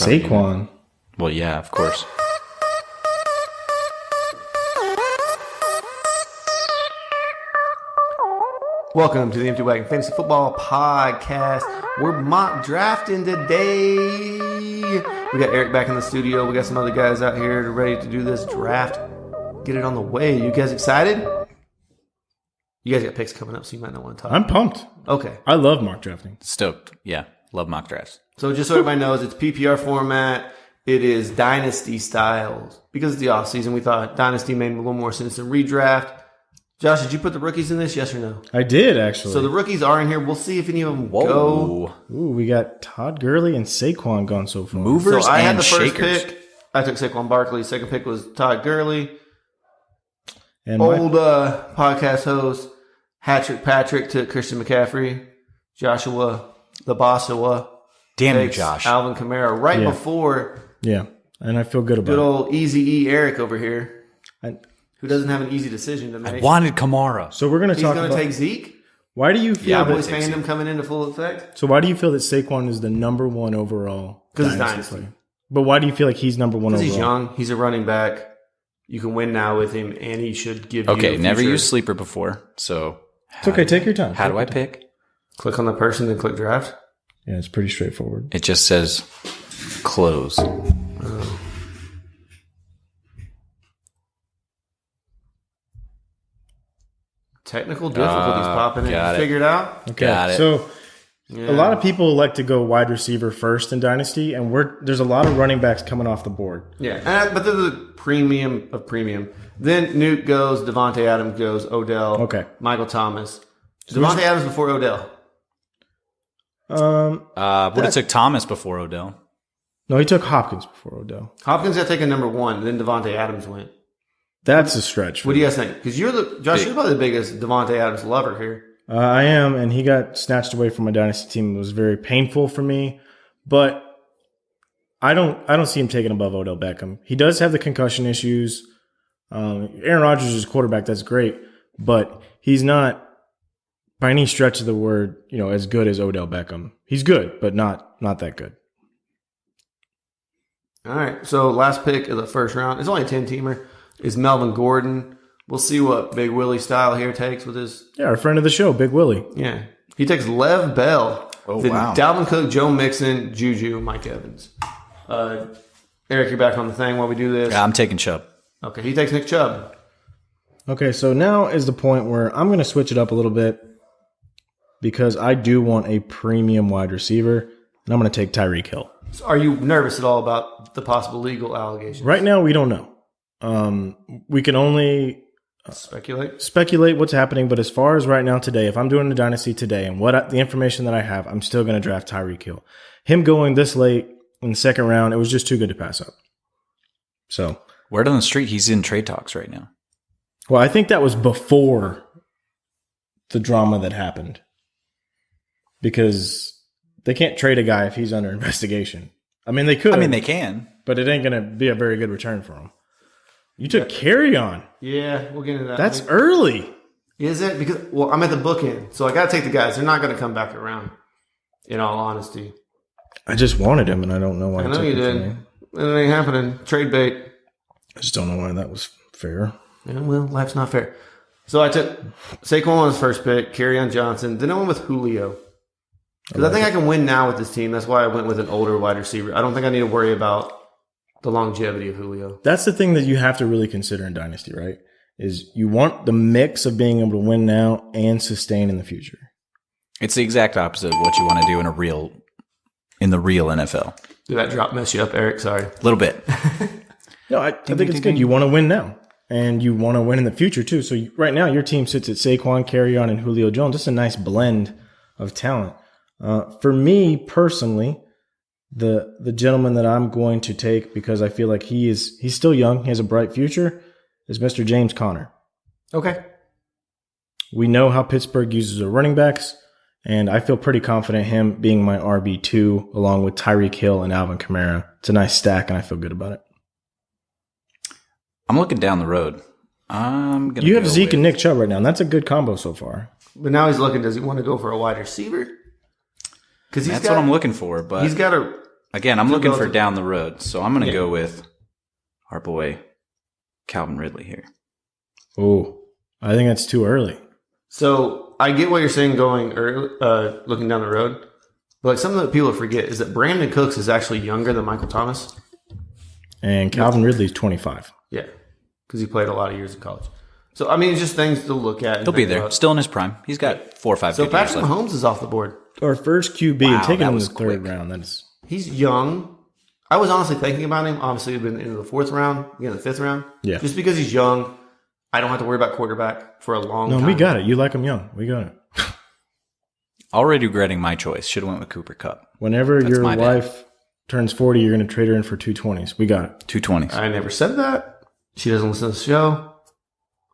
Saquon. Well, yeah, of course. Welcome to the Empty Wagon Fantasy Football Podcast. We're mock drafting today. We got Eric back in the studio. We got some other guys out here ready to do this draft. Get it on the way. You guys excited? You guys got picks coming up, so you might not want to talk. I'm pumped. Okay. I love mock drafting. Stoked. Yeah. Love mock drafts. So just so everybody knows, it's PPR format. It is Dynasty styles. Because it's the offseason, we thought Dynasty made a little more sense than redraft. Josh, did you put the rookies in this? Yes or no? I did, actually. So the rookies are in here. We'll see if any of them go. Ooh, we got Todd Gurley and Saquon gone so far. Movers So I had and the first shakers. pick. I took Saquon Barkley. Second pick was Todd Gurley. And Old podcast host Hattrick Patrick took Christian McCaffrey. Joshua the Bossawa Damn you, takes Josh. Alvin Kamara right Yeah. before yeah, and I feel good about good it. old Easy E Eric over here, I- who doesn't have an easy decision to I make. wanted Kamara. So we're going to He's talk going to about take Zeke. why do you feel Yeah, that? Cowboys fandom coming into full effect So why do you feel that Saquon is the number one overall? because it's Dynasty. player? But why do you feel like he's number one Because overall? he's young. He's a running back. You can win now with him, and he should give you. Okay, never future. used sleeper before, so It's okay. Take your time. how do I pick? Click on the person, then click draft. Yeah, it's pretty straightforward. It just says close. Technical difficulties popping in. got it. Figured out. Okay, Got it. so Yeah. a lot of people like to go wide receiver first in Dynasty, and there's a lot of running backs coming off the board. Yeah, but they're the premium of premium. Then Newt goes, Devontae Adams goes, Odell. Okay. Michael Thomas. Devontae Adams before Odell. Would have took Thomas before Odell. No, he took Hopkins before Odell. Hopkins got taken number one. Then Devontae Adams went. That's a stretch. What do you guys think? Because you're Josh, you're probably the biggest Devontae Adams lover here. I am, and he got snatched away from my Dynasty team. It was very painful for me, but I don't see him taking above Odell Beckham. He does have the concussion issues. Aaron Rodgers is quarterback. That's great, but he's not by any stretch of the word, as good as Odell Beckham. He's good, but not that good. All right. So last pick of the first round. It's only a 10-teamer. Is Melvin Gordon. We'll see what Big Willie style here takes with his. Yeah, our friend of the show, Big Willie. Yeah. He takes Lev Bell. Oh, then wow. Dalvin Cook, Joe Mixon, Juju, Mike Evans. Eric, you're back on the thing while we do this. Yeah, I'm taking Chubb. Okay, he takes Nick Chubb. Okay, so now is the point where I'm going to switch it up a little bit because I do want a premium wide receiver, and I'm going to take Tyreek Hill. So are you nervous at all about the possible legal allegations? Right now, we don't know. We can only Speculate. speculate what's happening, but as far as right now today, if I'm doing a dynasty today and the information that I have, I'm still going to draft Tyreek Hill. Him going this late in the second round, it was just too good to pass up. So, Word on the street, he's in trade talks right now. well, I think that was before the drama that happened because they can't trade a guy if he's under investigation. I mean, they could. I mean, they can. but it ain't going to be a very good return for him. You took carry on. Yeah, we'll get into that. That's early. Is it? Because, well, I'm at the bookend, so I got to take the guys. They're not going to come back around, in all honesty. I just wanted him, and I don't know why. I know you did. It ain't happening. Trade bait. I just don't know why that was fair. Yeah, well, life's not fair. So I took Saquon was first pick, Kerryon Johnson. Then I went with Julio. Because I think I can win now with this team. That's why I went with an older wide receiver. I don't think I need to worry about the longevity of Julio. That's the thing that you have to really consider in Dynasty, right? Is you want the mix of being able to win now and sustain in the future. It's the exact opposite of what you want to do in the real NFL. Did that drop mess you up, Eric? Sorry. A little bit. No, I think it's good. You want to win now, and you want to win in the future too. So right now, your team sits at Saquon, Kerryon, and Julio Jones. It's a nice blend of talent. For me personally, the gentleman that I'm going to take because I feel like he's still young, he has a bright future, is Mr. James Conner. Okay. We know how Pittsburgh uses their running backs, and I feel pretty confident him being my RB2 along with Tyreek Hill and Alvin Kamara. It's a nice stack, and I feel good about it. I'm looking down the road. You have Zeke and Nick Chubb right now, and that's a good combo so far. But now he's looking, does he want to go for a wide receiver? Because That's what I'm looking for. But he's got a Again, I'm looking for down the road, so I'm going to go with our boy Calvin Ridley here. Oh, I think that's too early. So I get what you're saying going early, looking down the road. But like something that people forget is that Brandon Cooks is actually younger than Michael Thomas. And Calvin Ridley's 25. Yeah, because he played a lot of years in college. So, I mean, it's just things to look at. He'll be there. Still in his prime. He's got 4 or 5 So good years Patrick left. Mahomes is off the board. Our first QB Wow, and taking that him in was the third quick. round. That's He's young. I was honestly thinking about him. Obviously, we've been into the 4th round, the 5th round. Yeah. Just because he's young, I don't have to worry about quarterback for a long time. no, we got it. You like him young. We got it. Already regretting my choice. Should have went with Cooper Kupp. Whenever your my bad. wife turns 40, you're going to trade her in for 220s. We got it. 220s. I never said that. She doesn't listen to the show.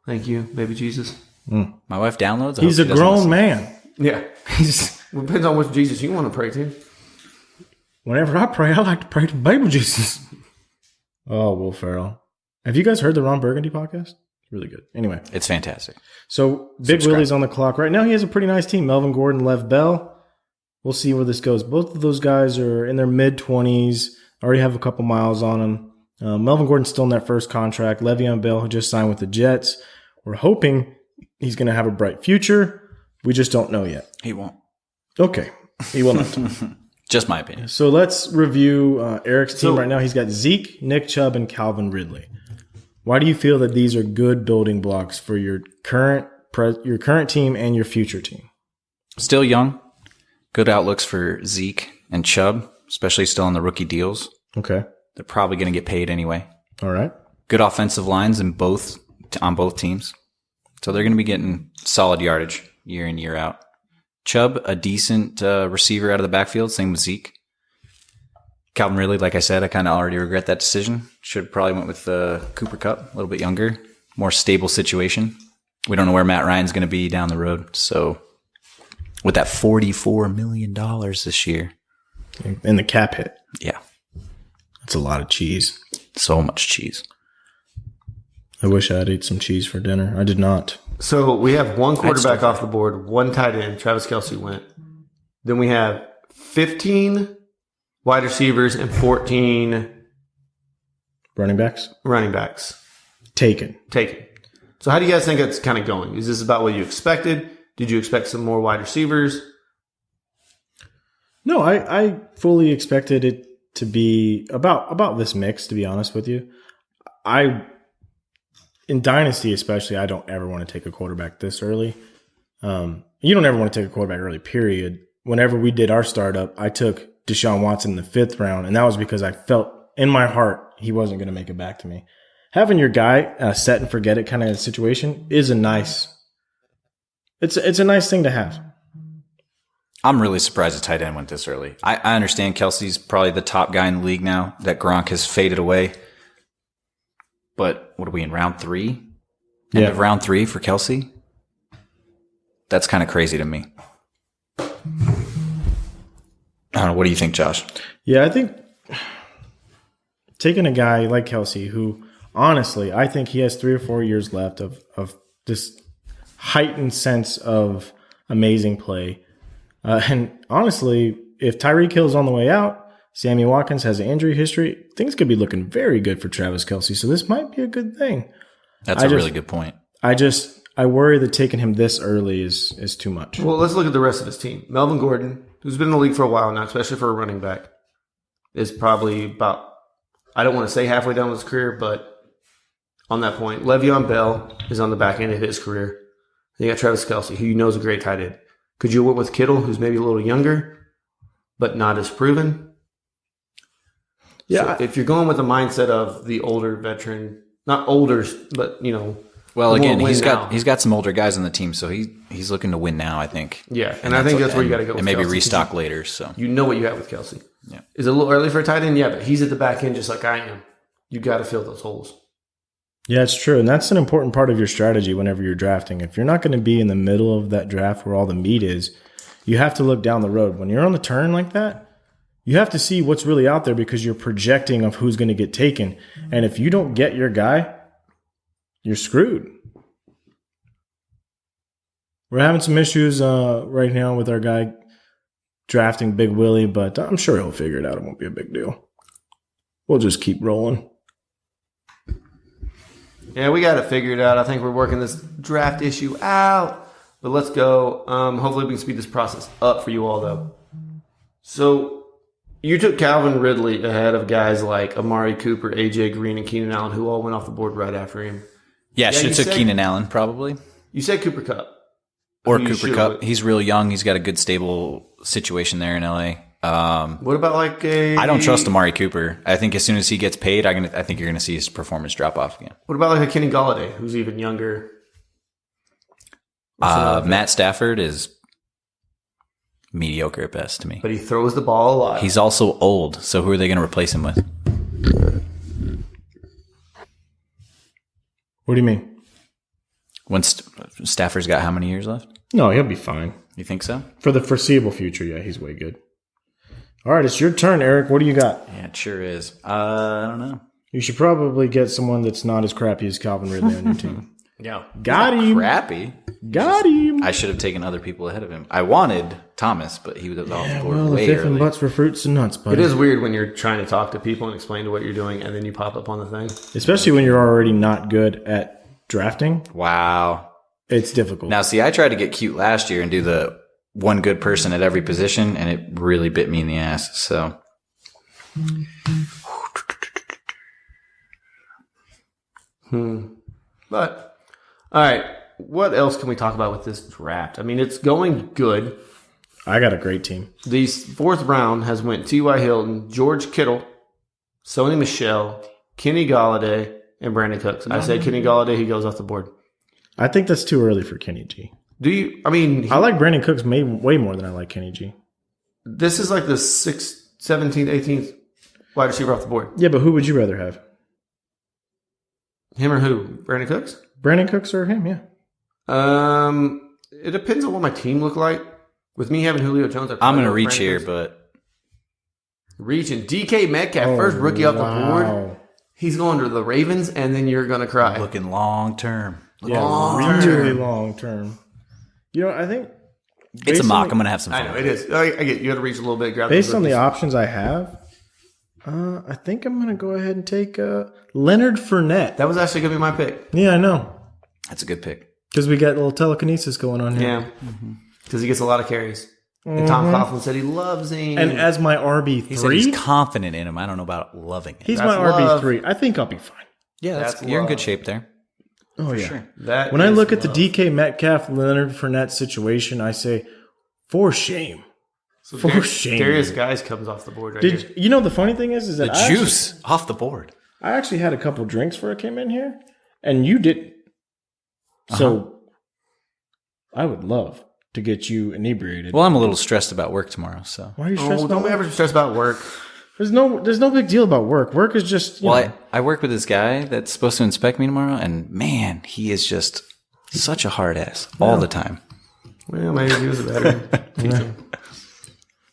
Thank you, baby Jesus. My wife downloads. I He's hope a she doesn't grown listen. man. Yeah. He's Depends on which Jesus you want to pray to. Whenever I pray, I like to pray to baby Jesus. Oh, Will Ferrell. Have you guys heard the Ron Burgundy podcast? It's really good. Anyway, It's fantastic. so Big Subscribe. Willie's on the clock right now. He has a pretty nice team. Melvin Gordon, Lev Bell. We'll see where this goes. Both of those guys are in their mid-20s. Already have a couple miles on them. Melvin Gordon's still in that first contract. Le'Veon Bell, who just signed with the Jets. We're hoping he's going to have a bright future. We just don't know yet. He won't. Okay. He will not. Just my opinion. So let's review Eric's team So- right now. He's got Zeke, Nick Chubb, and Calvin Ridley. Why do you feel that these are good building blocks for your current team and your future team? Still young. Good outlooks for Zeke and Chubb, especially still on the rookie deals. Okay. They're probably going to get paid anyway. All right. Good offensive lines on both teams. So they're going to be getting solid yardage year in, year out. Chubb, a decent receiver out of the backfield. Same with Zeke. Calvin Ridley, like I said, I kind of already regret that decision. Should have probably went with Cooper Kupp, a little bit younger, more stable situation. We don't know where Matt Ryan's going to be down the road. So with that $44 million this year. And the cap hit. Yeah, That's a lot of cheese. so much cheese. I wish I had ate some cheese for dinner. I did not. So we have one quarterback off the board, one tight end. Travis Kelce went. Then we have 15 wide receivers and 14 Running backs? running backs Taken. taken. So how do you guys think it's kind of going? Is this about what you expected? Did you expect some more wide receivers? No, I fully expected it to be about this mix, to be honest with you. In Dynasty especially, I don't ever want to take a quarterback this early. You don't ever want to take a quarterback early, period. Whenever we did our startup, I took Deshaun Watson in the 5th round, and that was because I felt in my heart he wasn't going to make it back to me. Having your guy set and forget it kind of situation is it's a nice thing to have. I'm really surprised the tight end went this early. I understand Kelsey's probably the top guy in the league now, that Gronk has faded away. But what are we in, round 3? End Yeah. of round 3 for Kelsey? That's kind of crazy to me. I don't know. What do you think, Josh? Yeah, I think taking a guy like Kelsey, who honestly, I think he has 3 or 4 years left of this heightened sense of amazing play. And honestly, if Tyreek Hill's on the way out, Sammy Watkins has an injury history, things could be looking very good for Travis Kelce. So this might be a good thing. That's a really good point. I worry that taking him this early is too much. Well, let's look at the rest of his team. Melvin Gordon, who's been in the league for a while now, especially for a running back, is probably about, I don't want to say halfway done with his career, but on that point. Le'Veon Bell is on the back end of his career. Then you got Travis Kelce, who you know is a great tight end. Could you work with Kittle, who's maybe a little younger, but not as proven? Yeah. So if you're going with the mindset of the older veteran, not older, but Well, again, win he's now. got some older guys on the team, so he's looking to win now, I think. Yeah, and I think that's where you got to go with and maybe Kelce, 'cause restock later. So You know what you have with Kelce. Yeah. Is it a little early for a tight end? Yeah, but he's at the back end just like I am. You got to fill those holes. Yeah, it's true. And that's an important part of your strategy whenever you're drafting. If you're not going to be in the middle of that draft where all the meat is, you have to look down the road. When you're on the turn like that, you have to see what's really out there because you're projecting of who's going to get taken. And if you don't get your guy, you're screwed. We're having some issues right now with our guy drafting Big Willie, but I'm sure he'll figure it out. It won't be a big deal. We'll just keep rolling. Yeah, we got it figured out. I think we're working this draft issue out. But let's go. Hopefully we can speed this process up for you all, though. So you took Calvin Ridley ahead of guys like Amari Cooper, A.J. Green, and Keenan Allen, who all went off the board right after him. Yeah, should have took Keenan Allen, probably. You said Cooper Kupp. Or Cooper Kupp. He's real young. He's got a good, stable situation there in L.A. What about like a... I don't trust Amari Cooper. I think as soon as he gets paid, I think you're going to see his performance drop off again. What about like a Kenny Golladay, who's even younger? Matt Stafford is mediocre at best to me. But he throws the ball a lot. He's also old, so who are they going to replace him with? What do you mean? When Stafford's got how many years left? No, he'll be fine. You think so? For the foreseeable future, yeah, he's way good. All right, it's your turn, Eric. What do you got? Yeah, it sure is. I don't know. You should probably get someone that's not as crappy as Calvin Ridley on your team. Yeah. Got him. Crappy. Got him. I should have taken other people ahead of him. I wanted Thomas, but he was off the board way the fifth early. and butts for fruits and nuts, buddy. It is weird when you're trying to talk to people and explain to what you're doing, and then you pop up on the thing. Especially when you're already not good at drafting. Wow. It's difficult. Now, see, I tried to get cute last year and do the one good person at every position, and it really bit me in the ass. So, But, all right, what else can we talk about with this draft? I mean, it's going good. I got a great team. The fourth round has went T.Y. Hilton, George Kittle, Sony Michel, Kenny Golladay, and Brandon Cooks. I said Kenny Golladay, he goes off the board. I think that's too early for Kenny G. Do you? I mean, I like Brandon Cooks way more than I like Kenny G. This is like the 6th, 17th, 18th wide receiver off the board. Yeah, but who would you rather have? Him or who? Brandon Cooks? Brandon Cooks or him, yeah. It depends on what my team look like. With me having Julio Jones, I'm going to reach here, but... Reaching. DK Metcalf, first rookie off the board. He's going to the Ravens, and then you're going to cry. Looking long term. Really long term. You know, I think... It's a mock. I'm going to have some fun. I know, it is. I get you got to reach a little bit. Grab based on the options I have, I think I'm going to go ahead and take Leonard Fournette. That was actually going to be my pick. Yeah, I know. That's a good pick. Because we got a little telekinesis going on here. Yeah. Because he gets a lot of carries. And Tom Coughlin said he loves him. And as my RB3... He said he's confident in him. I don't know about loving it. He's my RB3. I think I'll be fine. Yeah, you're in good shape there. Oh, yeah. Sure. When I look at the DK Metcalf, Leonard Fournette situation, I say, for shame. So for shame. Darius Guys comes off the board here. You know, the funny thing is that the juice off the board. I actually had a couple drinks before I came in here, and you didn't. So I would love to get you inebriated. Well, I'm a little stressed about work tomorrow, so. Why are you stressed about don't work? ever stress about work. There's no big deal about work. Work is just, you know. I work with this guy that's supposed to inspect me tomorrow, and man, he is just such a hard ass all the time. Well, maybe he was a better.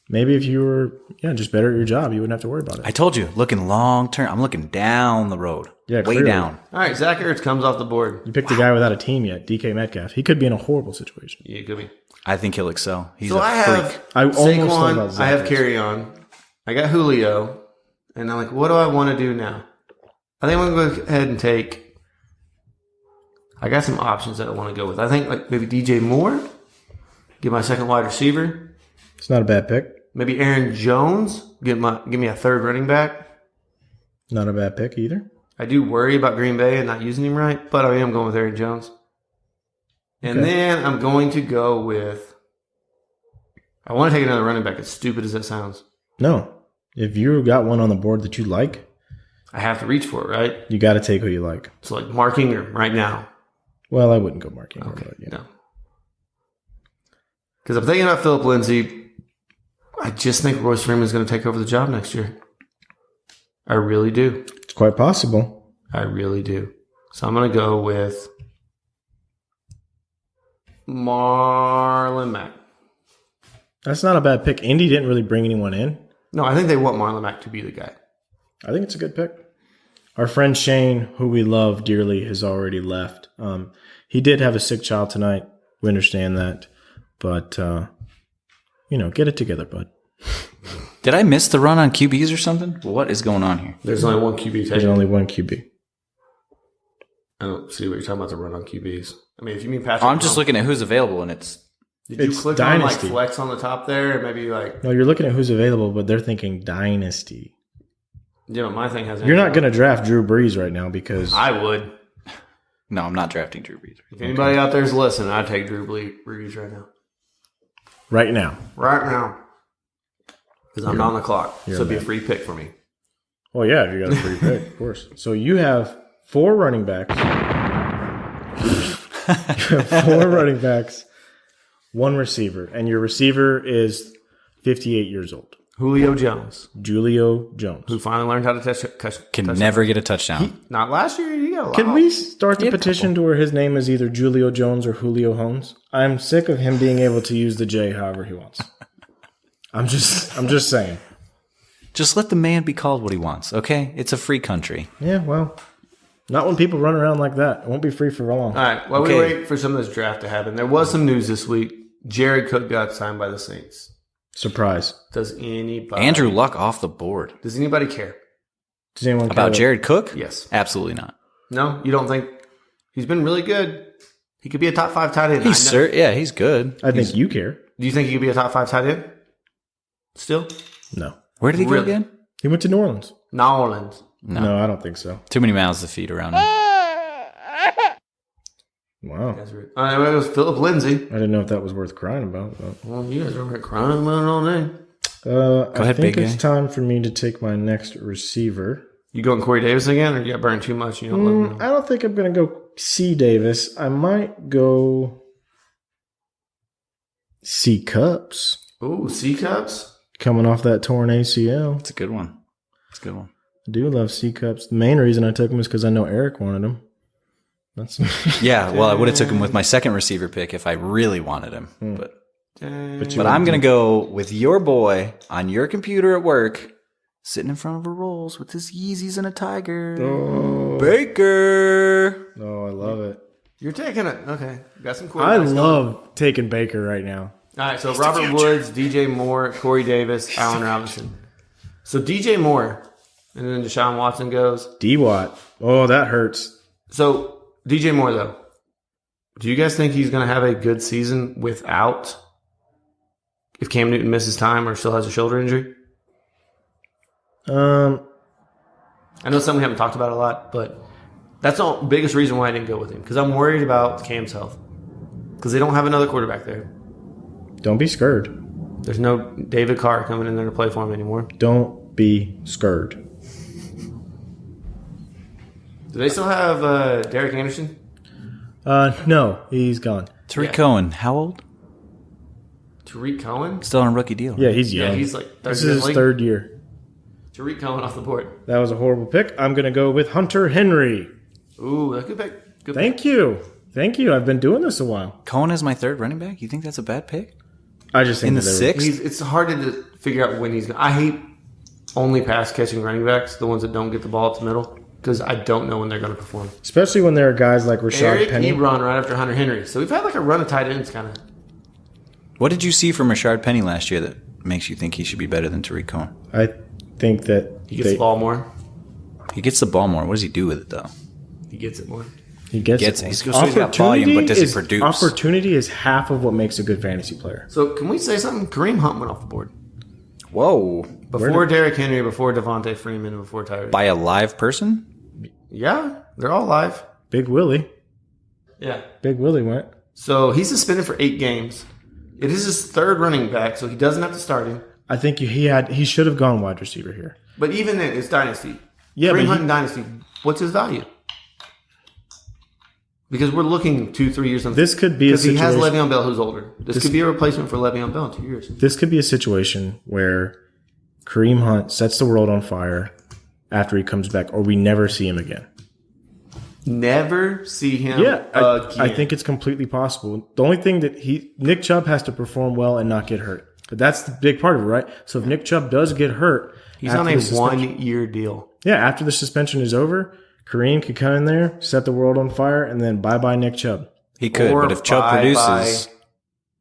Maybe if you were just better at your job, you wouldn't have to worry about it. I told you, looking long term. I'm looking down the road. Yeah, way clearly. down. All right, Zach Ertz comes off the board. You picked a guy without a team yet, DK Metcalf. He could be in a horrible situation. Yeah, he could be. I think he'll excel. He's so a I freak. have I almost thought Saquon, about Zach I have Ertz. Carry On. I got Julio. And I'm like, what do I want to do now? I think I'm going to go ahead and take... I got some options that I want to go with. I think like maybe DJ Moore. Get my second wide receiver. It's not a bad pick. Maybe Aaron Jones. Give me a third running back. Not a bad pick either. I do worry about Green Bay and not using him right, but I am going with Aaron Jones. And then I'm going to go with... I want to take another running back, as stupid as that sounds. No. If you got one on the board that you like, I have to reach for it, right? you got to take who you like. So like marking or right now. Well, I wouldn't go marking. Okay, But, no. Because I'm thinking about Philip Lindsay. I just think Royce Freeman's going to take over the job next year. I really do. It's quite possible. I really do. So I'm going to go with Marlon Mack. That's not a bad pick. Indy didn't really bring anyone in. No, I think they want Marlon Mack to be the guy. I think it's a good pick. Our friend Shane, who we love dearly, has already left. He did have a sick child tonight. We understand that. But, get it together, bud. Did I miss the run on QBs or something? What is going on here? There's only one QB. There's only one QB. I don't see what you're talking about. The run on QBs. I mean, if you mean Patrick, I'm just looking at who's available, and it's Did you click Dynasty. on flex on the top there, or maybe No, you're looking at who's available, but they're thinking Dynasty. Yeah, my thing has. You're not going to draft Drew Brees right now because I would. no. I'm not drafting Drew Brees. If anybody out there's listening, I'd take Drew Brees right now. Right now. Because I'm not on the clock, so it'd be a mad. Free pick for me. Well, yeah, if you got a free pick, of course. So you have 4 running backs. You have 4 running backs, 1 receiver, and your receiver is 58 years old. Julio Jones, Julio Jones. who finally learned how to touch. Never get a touchdown. Not last year. You got a lot. Can we start the He had a petition to where his name is either Julio Jones or Julio Holmes? I'm sick of him being able to use the J however he wants. I'm just saying. Just let the man be called what he wants, okay? It's a free country. Yeah, well, not when people run around like that. It won't be free for long. All right. While Okay. we wait for some of this draft to happen, there was some news this week. Jared Cook got signed by the Saints. Surprise. Does anybody? Andrew Luck off the board. Does anybody care? Does anyone care About Jared Cook? Yes. Absolutely not. No, you don't think he's been really good? He could be a top 5 tight end. He's good. I think you care. Do you think he could be a top 5 tight end? Still? No. Where did he go Really? again? He went to New Orleans. New Orleans. No. I don't think so. Too many mouths to feed around him. Wow. That's right. It was Philip Lindsay. I didn't know if that was worth crying about. But. Well, you guys are over here crying about it all day. I ahead, think big it's guy. time for me to take my next receiver. You going Corey Davis again, or you got burned too much? You don't let him know? I don't think I'm going to go C. Davis. I might go C. Cups. Ooh, C Cups. Coming off that torn ACL. It's a good one. It's a good one. I do love C. Cups. The main reason I took him is because I know Eric wanted him. That's Yeah, well, I would have took him with my second receiver pick if I really wanted him. But I'm going to go with your boy on your computer at work, sitting in front of a Rolls with his Yeezys and a tiger. Oh. Baker. Oh, I love it. You're taking it. Okay. Got some I quarterbacks going. love taking Baker right now. All right, so Robert Woods, DJ Moore, Corey Davis, Allen Robinson. So DJ Moore, and then Deshaun Watson goes. D-Watt. Oh, that hurts. So DJ Moore, though, do you guys think he's going to have a good season without, if Cam Newton misses time or still has a shoulder injury? I know something we haven't talked about a lot, but that's the biggest reason why I didn't go with him, because I'm worried about Cam's health, because they don't have another quarterback there. Don't be scared. There's no David Carr coming in there to play for him anymore. Don't be scared. Do they still have Derek Anderson? No, he's gone. Tariq Yeah. Cohen, how old? Tariq Cohen? Still on a rookie deal. Yeah, he's young. Yeah, he's like third This year is in his the league. third year. Tariq Cohen off the board. That was a horrible pick. I'm going to go with Hunter Henry. Ooh, that's a good pick. Good Thank you. Thank you. I've been doing this a while. Cohen is my third running back? You think that's a bad pick? I just think In the that they were- sixth? It's hard to figure out when he's going to. I hate only pass catching running backs, the ones that don't get the ball up the middle, because I don't know when they're going to perform. Especially when there are guys like Rashad Eric Penny. Ebron right after Hunter Henry. So we've had like a run of tight ends kind of. What did you see from Rashard Penny last year that makes you think he should be better than Tariq Cohen? I think that He gets the ball more. He gets the ball more. What does he do with it, though? He gets it more. he gets Gets it. it. He's got volume, but does he produce? Opportunity is half of what makes a good fantasy player. So can we say something? Kareem Hunt went off the board. Whoa. Before Derrick Henry, before Devontae Freeman, and before Tyree. By a live person? Yeah, they're all live. Big Willie. Yeah. Big Willie went. So he's suspended for 8 games. It is his third running back, so he doesn't have to start him. I think he should have gone wide receiver here. But even then, it's Dynasty. Yeah, Kareem but Hunt in Dynasty, what's his value? Because we're looking 2-3 years on This could be a because he has situation. Le'Veon Bell who's older. This could be a replacement for Le'Veon Bell in 2 years. This could be a situation where Kareem Hunt sets the world on fire after he comes back, or we never see him again. Never see him Yeah, again. I think it's completely possible. The only thing that Nick Chubb has to perform well and not get hurt. But that's the big part of it, right? So if Nick Chubb does get hurt, he's after on a the suspension- 1-year deal. Yeah, after the suspension is over, Kareem could come in there, set the world on fire, and then bye-bye Nick Chubb. He could, Or but if Chubb bye-bye produces...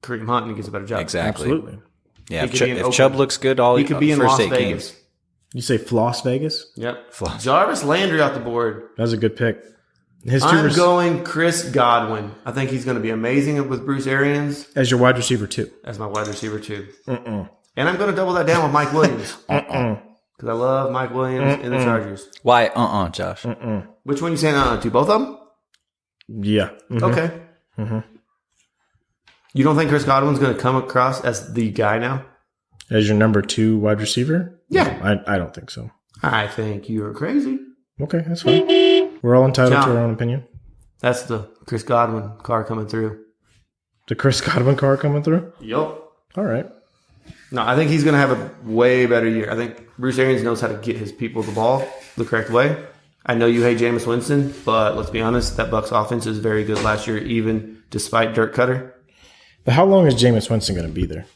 Kareem Hunt and he gets a better job. Exactly. Absolutely. Yeah, He could be in if Oakland. Chubb looks good, He could be in first Las 8 Vegas. games. You say Floss Vegas? Yep. Floss. Jarvis Landry off the board. That was a good pick. His I'm going Chris Godwin. I think he's going to be amazing with Bruce Arians as your wide receiver, too. as my wide receiver, too. And I'm going to double that down with Mike Williams. Because I love Mike Williams in the Chargers. Why? Josh. Which one you saying to? Both of them? Yeah. Okay. You don't think Chris Godwin's going to come across as the guy now? As your number 2 wide receiver? Yeah. No, I don't think so. I think you're crazy. Okay, that's fine. We're all entitled to our own opinion. That's the Chris Godwin car coming through. The Chris Godwin car coming through? Yup. All right. No, I think he's going to have a way better year. I think Bruce Arians knows how to get his people the ball the correct way. I know you hate Jameis Winston, but let's be honest, that Bucs offense is very good last year, even despite Dirk Cutter. But how long is Jameis Winston going to be there?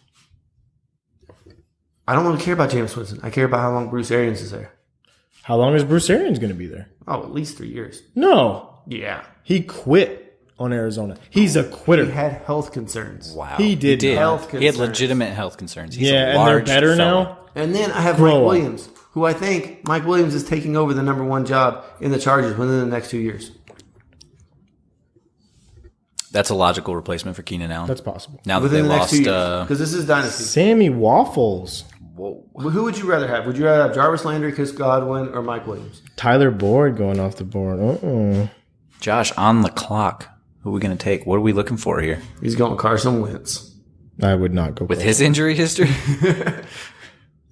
I don't really care about Jameis Winston. I care about how long Bruce Arians is there. How long is Bruce Arians going to be there? Oh, at least 3 years. No. Yeah. He quit on Arizona. He's a quitter. He had health concerns. Wow. He did. Health He had concerns. legitimate health concerns. He's Yeah, a and they're large better fella. now. And then I have Grow Mike up. Williams, who I think Mike Williams is taking over the number 1 job in the Chargers within the next 2 years. That's a logical replacement for Keenan Allen. That's possible. Now that Within they the next lost, 2 years. Because this is Dynasty. Sammy Waffles. whoa. Who would you rather have? Would you rather have Jarvis Landry, Chris Godwin, or Mike Williams? Tyler Boyd going off the board. Josh, on the clock. Who are we going to take? What are we looking for here? He's going Carson Wentz. I would not go With his injury history?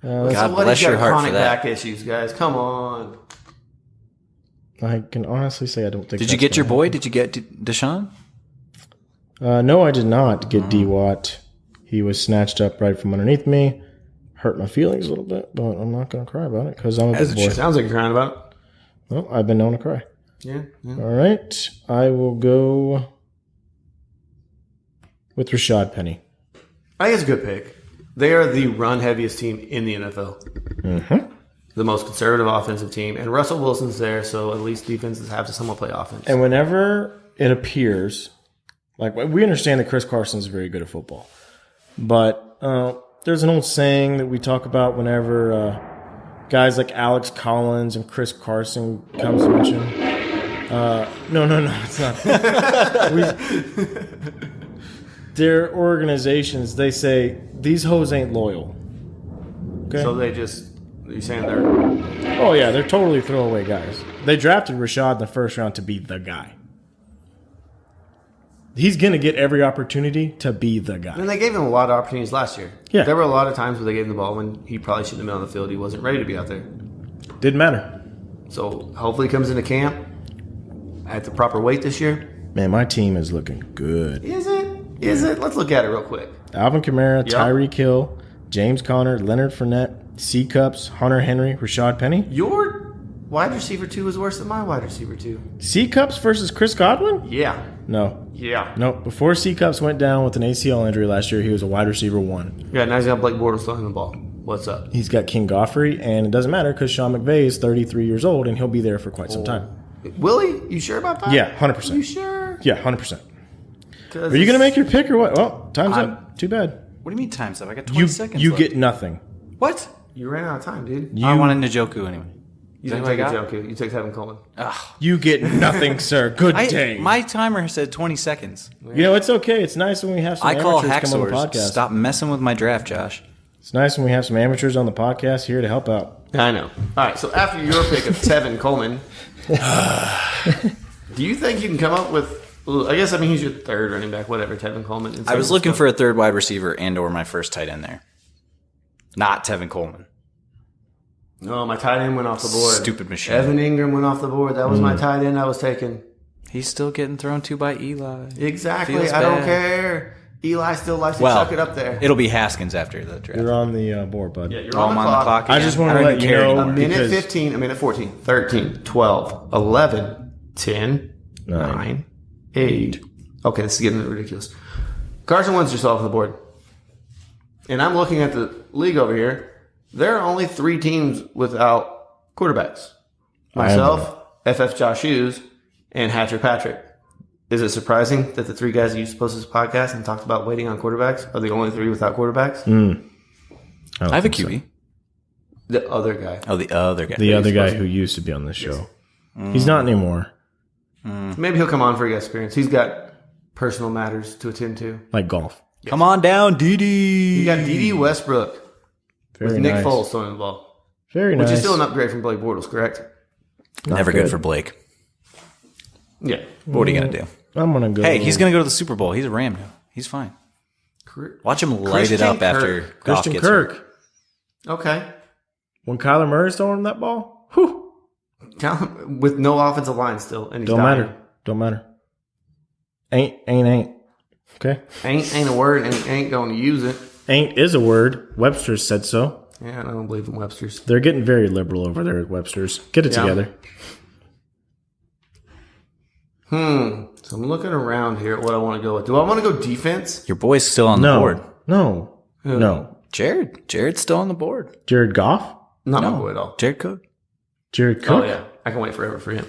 God bless your heart chronic for that. back issues, guys. Come on. I can honestly say I don't think. Did you get your boy? Did you get Deshaun? No, I did not get D-Watt. He was snatched up right from underneath me. Hurt my feelings a little bit, but I'm not going to cry about it because I'm a big boy. Sounds like you're crying about it. Well, I've been known to cry. Yeah. All right. I will go with Rashad Penny. I think it's a good pick. They are the run-heaviest team in the NFL. The most conservative offensive team. And Russell Wilson's there, so at least defenses have to somewhat play offense. And whenever it appears, like we understand that Chris Carson's very good at football, but there's an old saying that we talk about whenever guys like Alex Collins and Chris Carson comes to mention. No, it's not. Their organizations, they say, these hoes ain't loyal. Okay? So you're saying they're... Oh, yeah, they're totally throwaway guys. They drafted Rashad in the first round to be the guy. He's going to get every opportunity to be the guy. And they gave him a lot of opportunities last year. Yeah. There were a lot of times where they gave him the ball when he probably shouldn't have been on the field. He wasn't ready to be out there. Didn't matter. So hopefully he comes into camp at the proper weight this year. Man, my team is looking good. Is it? Let's look at it real quick. Alvin Kamara, Yep. Tyreek Hill, James Conner, Leonard Fournette, C. Cups, Hunter Henry, Rashad Penny. Your wide receiver 2 is worse than my wide receiver 2. C. Cups versus Chris Godwin? Yeah. No. Yeah. No. Before C. Cups went down with an ACL injury last year, he was a wide receiver 1. Yeah, now he's got Blake Bortles throwing the ball. What's up? He's got King Goffrey, and it doesn't matter because Sean McVay is 33 years old, and he'll be there for quite some time. Willie, you sure about that? Yeah, 100%. You sure? Yeah, 100%. Are you going to make your pick or what? Well, time's up. Too bad. What do you mean time's up? I got 20 seconds You left. get nothing. What? You ran out of time, dude. I wanted Njoku anyway. You Is that didn't who I take a got? Joku. You took Tevin Coleman. You get nothing, sir. Good day. My timer said 20 seconds. You know, it's okay. It's nice when we have some I call amateurs come on the hacksaws. podcast. Stop messing with my draft, Josh. It's nice when we have some amateurs on the podcast here to help out. I know. All right, so after your pick of Tevin Coleman, do you think you can come up with... he's your third running back, whatever, Tevin Coleman. I was looking for a third wide receiver and or my first tight end there. Not Tevin Coleman. No, my tight end went off the board. Stupid machine. Evan Ingram went off the board. That was my tight end I was taking. He's still getting thrown to by Eli. Exactly. Feels I don't bad. care. Eli still likes to Well, chuck it up there. It'll be Haskins after the draft. You're on the board, bud. Yeah, you're Oh, on I'm the on the clock. clock. I just again. want to don't let even you care know. A minute because 15, a minute 14, 13, 12, 11, 10, 9, 8. Okay, this is getting ridiculous. Carson Wentz just off the board. And I'm looking at the league over here. There are only 3 teams without quarterbacks. Myself, FF Josh Hughes, and Hatcher Patrick. Is it surprising that the 3 guys that you supposed to this podcast and talked about waiting on quarterbacks are the only 3 without quarterbacks? don't I have a think so. QB. The other guy. Oh, the other guy. The other guy who used to be on this show. He's not anymore. Maybe he'll come on for a guest appearance. He's got personal matters to attend to. Like golf. Come on down, Didi. You got D.D. Westbrook Very with nice. Nick Foles throwing the ball. Very Which nice. is still an upgrade from Blake Bortles, correct? Never good. good for Blake. Yeah. What are you going to do? I'm going to go. Hey, he's going to go to the Super Bowl. He's a Ram now. He's fine. Watch him light it up after Goff Christian gets Kirk. hurt. Okay. When Kyler Murray's throwing him that ball, whew, With no offensive line still. And he's don't dying. matter. Don't matter. Ain't. Okay? Ain't a word, and he ain't going to use it. Ain't is a word. Webster's said so. Yeah, I don't believe in Webster's. They're getting very liberal over there at Webster's. Get it Yeah. together. So I'm looking around here at what I want to go with. Do I want to go defense? Your boy's still on the No. board. No. No. Jared's still on the board. Jared Goff? Not my boy at all. Jared Cook. Jared Cook? Oh, yeah. I can wait forever for him.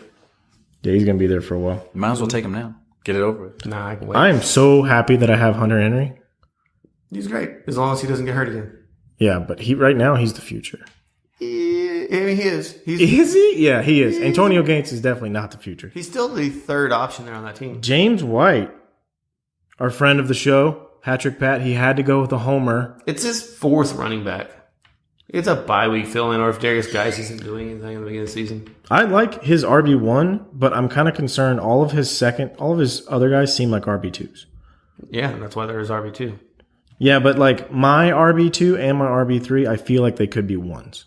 Yeah, he's going to be there for a while. You might as well take him now. Get it over with. Nah, I can wait. I am so happy that I have Hunter Henry. He's great, as long as he doesn't get hurt again. Yeah, but right now he's the future. I mean, he is. Is he? Yeah, he is. Antonio Gates is definitely not the future. He's still the third option there on that team. James White, our friend of the show, Patrick Pat, he had to go with a homer. It's his fourth running back. It's a bye week fill-in, or if Darius Geis isn't doing anything at the beginning of the season. I like his RB1, but I'm kind of concerned all of his other guys seem like RB2s. Yeah, and that's why there is RB2. Yeah, but like my RB2 and my RB3, I feel like they could be ones.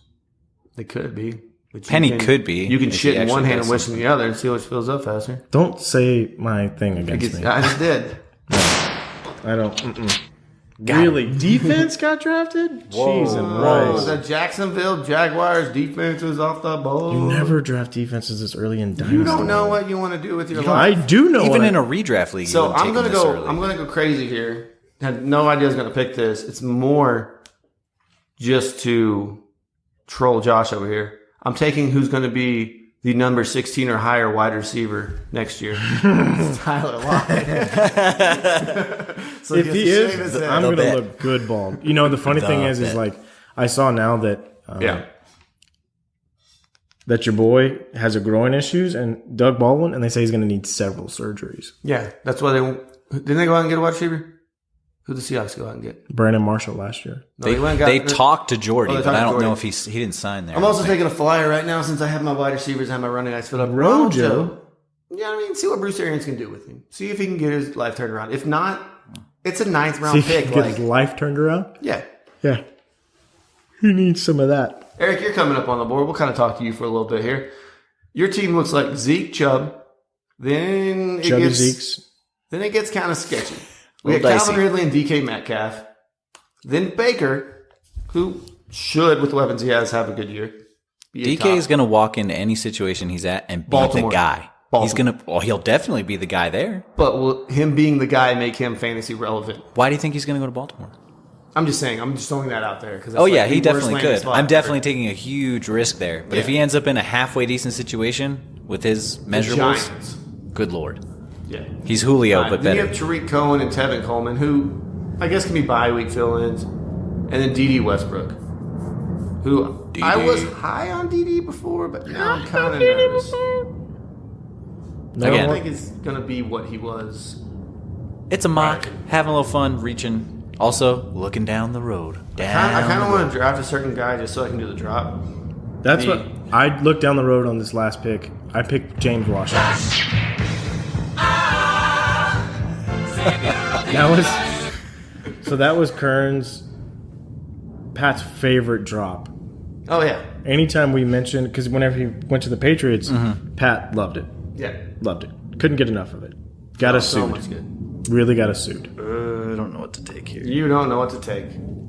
They could be. But Penny could be. You can if shit he in one actually hand does and wish in the other and see which fills up faster. Don't say my thing against me. I just did. I don't. Really? Defense got drafted? Cheese and Oh, rice. the Jacksonville Jaguars defense is off the board. You never draft defenses this early in Dynasty. You don't know what you want to do with your I life. do know. Even what in a redraft league. So I'm going to go crazy here. Had no idea I was gonna pick this. It's more just to troll Josh over here. I'm taking who's gonna be the number 16 or higher wide receiver next year. It's Tyler Lockett. So if he is, I'm going to bet. look good bald. You know, the funny thing is bet. like I saw now that yeah. that your boy has a groin issues and Doug Baldwin, and they say he's going to need several surgeries. Yeah, that's why didn't they go out and get a wide receiver? Who did the Seahawks go out and get? Brandon Marshall last year. No, he went and They got- talked to Jordy, Oh, they but I talked to don't know Jordy. if he didn't sign there. I'm also taking a flyer right now since I have my wide receivers and my running backs filled up. Rojo. Yeah, I mean, see what Bruce Arians can do with him. See if he can get his life turned around. If not, it's a ninth See round if he pick. can get his life turned around. Yeah. Yeah. He needs some of that. Eric, you're coming up on the board. We'll kind of talk to you for a little bit here. Your team looks like Zeke, Chubb. Then Chubby Zeeks. Then it gets kind of sketchy. We Little got Calvin dicey. Ridley and DK Metcalf. Then Baker, who should, with the weapons he has, have a good year. Be a DK top. is going to walk into any situation he's at and be Baltimore. the guy. He's Baltimore. going to. Well, he'll definitely be the guy there. But will him being the guy make him fantasy relevant? Why do you think he's going to go to Baltimore? I'm just saying. I'm just throwing that out there. Cause Oh yeah, he definitely could. I'm definitely taking a huge risk there. But if Yeah. he ends up in a halfway decent situation with his measurables, Giants. good lord, Yeah. he's Julio but Then you better. have Tariq Cohen and Tevin Coleman, who I guess can be bye week fill-ins, and then D.D. Westbrook, who I DD. was high on D.D. before, but now I'm kind of nervous. I Again. don't think it's gonna be what he was. It's a mock, having a little fun, reaching. Also, looking down the road. I kind of want to draft a certain guy just so I can do the drop. That's what I looked down the road on this last pick. I picked James Washington. That was Kern's, Pat's favorite drop. Oh yeah, Anytime we mentioned, because whenever he went to the Patriots, Pat loved it. yeah. Loved it. Couldn't get enough of it. Got a So suit. much good. Really got a suit. I don't know what to take here. You don't know what to take.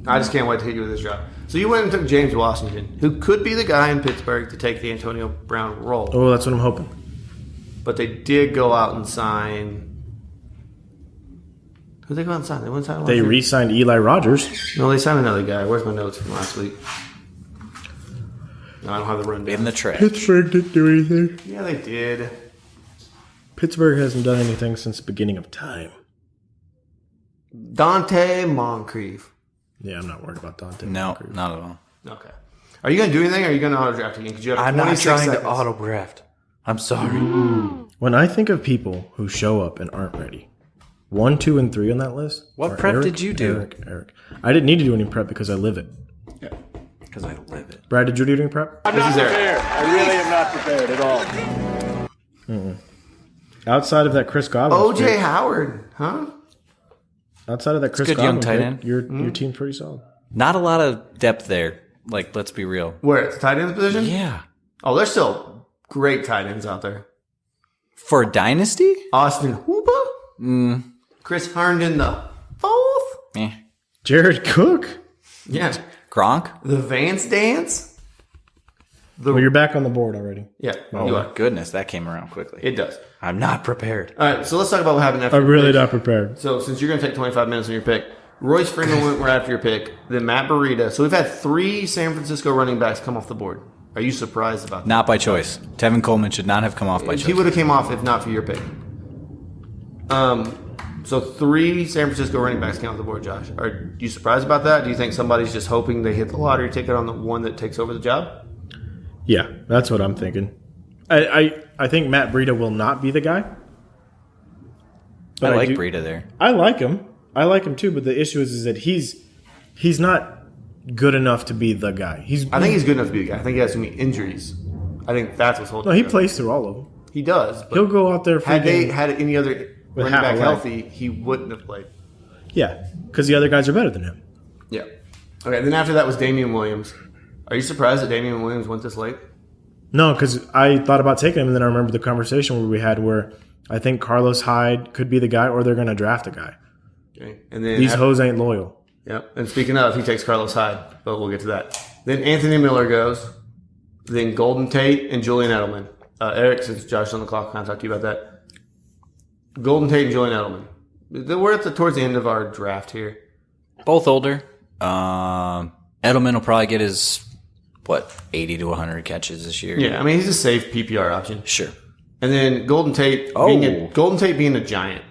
I just can't wait to hit you with this drop. So you went and took James Washington, who could be the guy in Pittsburgh to take the Antonio Brown role. Oh, that's what I'm hoping. But they did go out and sign. Who did they go out and sign? They went and signed. They last year? re-signed Eli Rogers. No, they signed another guy. Where's my notes from last week? No, I don't have the rundown. In the trash. Pittsburgh didn't do anything. Yeah, they did. Pittsburgh hasn't done anything since the beginning of time. Dante Moncrief. Yeah, I'm not worried about Dante. No, Moncrief. not at all. Okay. Are you going to do anything, or are you going to auto draft again? Because you have I'm not 26 trying seconds. to auto draft. I'm sorry. When I think of people who show up and aren't ready, 1, 2, and 3 on that list. What are prep did you do? Eric. I didn't need to do any prep because I live it. Because I live it. Brad, did you do any prep? This is Eric. I really am not prepared at all. Outside of that Chris Godwin. OJ pick- Howard, huh? Outside of that Chris good Godwin young tight pick, end. Your team's pretty solid. Not a lot of depth there. Like, let's be real. Where, at the tight end position? Yeah. Oh, there's still great tight ends out there. For a dynasty? Austin Hooper? Chris Herndon the fourth? Eh. Jared Cook. Yeah. Gronk? The Vance Dance? Well, you're back on the board already. Yeah, Oh, you my are. goodness. That came around quickly. It does. I'm not prepared. All right, so let's talk about what happened after I'm your really pick. not prepared. So since you're going to take 25 minutes on your pick, Royce Freeman went right after your pick, then Matt Breida. So we've had 3 San Francisco running backs come off the board. Are you surprised about that? Not by choice. Tevin Coleman should not have come off by He choice. would have came off if not for your pick. So 3 San Francisco running backs came off the board, Josh. Are you surprised about that? Do you think somebody's just hoping they hit the lottery ticket on the one that takes over the job? Yeah, that's what I'm thinking. I think Matt Breida will not be the guy. I But like do- Breida there. I like him. I like him too. But the issue is that he's not good enough to be the guy. I think he's good enough to be the guy. I think he has too many injuries. I think that's what's holding No, he him up. plays through all of them. He does. But He'll go out there. had they freaking- had any other With running half back a leg. healthy, he wouldn't have played. Yeah, because the other guys are better than him. Yeah. Okay, then after that was Damian Williams. Are you surprised that Damian Williams went this late? No, because I thought about taking him, and then I remember the conversation where we had where I think Carlos Hyde could be the guy, or they're going to draft a guy. Okay. And then These hoes ain't loyal. Yep. And speaking of, he takes Carlos Hyde, but we'll get to that. Then Anthony Miller goes. Then Golden Tate and Julian Edelman. Eric, since Josh is on the clock, can I talk to you about that? Golden Tate and Julian Edelman. We're towards the end of our draft here. Both older. Edelman will probably get his, 80 to 100 catches this year? Yeah, I mean, he's a safe PPR option. Sure. And then Golden Tate being a giant.